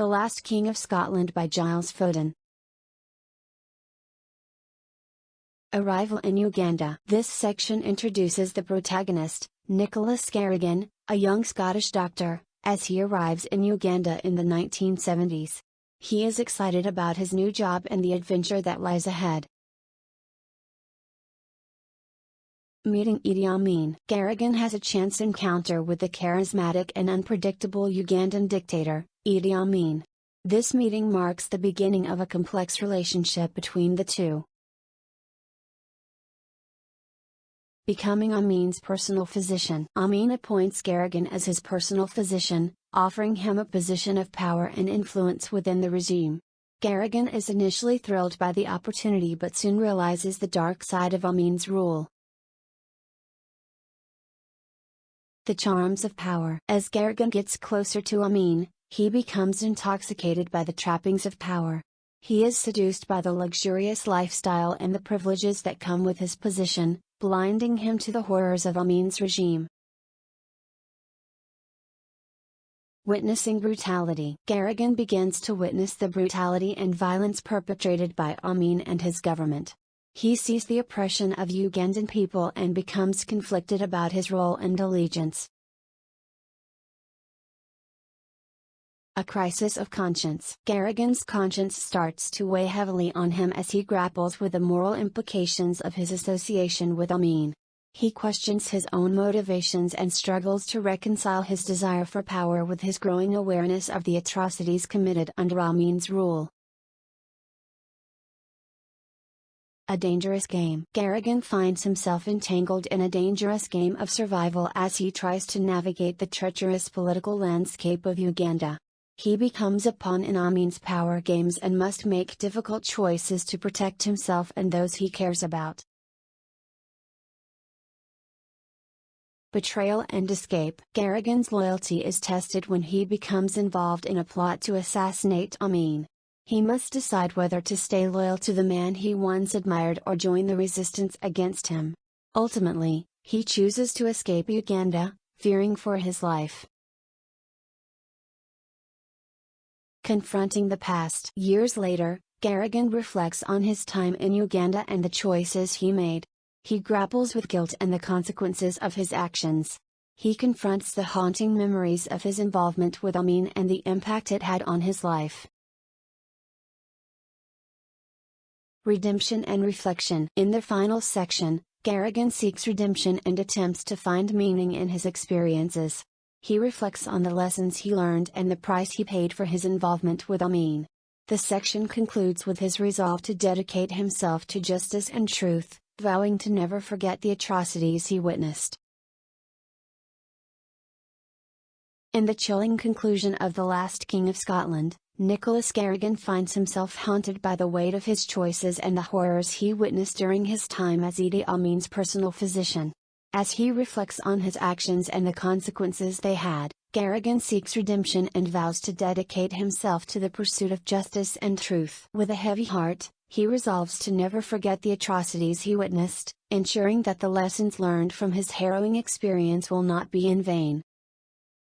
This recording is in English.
The Last King of Scotland by Giles Foden. Arrival in Uganda. This section introduces the protagonist, Nicholas Garrigan, a young Scottish doctor, as he arrives in Uganda in the 1970s. He is excited about his new job and the adventure that lies ahead. Meeting Idi Amin. Garrigan has a chance encounter with the charismatic and unpredictable Ugandan dictator, Idi Amin. This meeting marks the beginning of a complex relationship between the two. Becoming Amin's personal physician. Amin appoints Garrigan as his personal physician, offering him a position of power and influence within the regime. Garrigan is initially thrilled by the opportunity but soon realizes the dark side of Amin's rule. The charms of power. As Garrigan gets closer to Amin, he becomes intoxicated by the trappings of power. He is seduced by the luxurious lifestyle and the privileges that come with his position, blinding him to the horrors of Amin's regime. Witnessing brutality. Garrigan begins to witness the brutality and violence perpetrated by Amin and his government. He sees the oppression of Ugandan people and becomes conflicted about his role and allegiance. A crisis of conscience. Garrigan's conscience starts to weigh heavily on him as he grapples with the moral implications of his association with Amin. He questions his own motivations and struggles to reconcile his desire for power with his growing awareness of the atrocities committed under Amin's rule. A dangerous game. Garrigan finds himself entangled in a dangerous game of survival as he tries to navigate the treacherous political landscape of Uganda. He becomes a pawn in Amin's power games and must make difficult choices to protect himself and those he cares about. Betrayal and escape. Garrigan's loyalty is tested when he becomes involved in a plot to assassinate Amin. He must decide whether to stay loyal to the man he once admired or join the resistance against him. Ultimately, he chooses to escape Uganda, fearing for his life. Confronting the past. Years later, Garrigan reflects on his time in Uganda and the choices he made. He grapples with guilt and the consequences of his actions. He confronts the haunting memories of his involvement with Amin and the impact it had on his life. Redemption and reflection. In the final section, Garrigan seeks redemption and attempts to find meaning in his experiences. He reflects on the lessons he learned and the price he paid for his involvement with Amin. The section concludes with his resolve to dedicate himself to justice and truth, vowing to never forget the atrocities he witnessed. In the chilling conclusion of The Last King of Scotland, Nicholas Garrigan finds himself haunted by the weight of his choices and the horrors he witnessed during his time as Idi Amin's personal physician. As he reflects on his actions and the consequences they had, Garrigan seeks redemption and vows to dedicate himself to the pursuit of justice and truth. With a heavy heart, he resolves to never forget the atrocities he witnessed, ensuring that the lessons learned from his harrowing experience will not be in vain.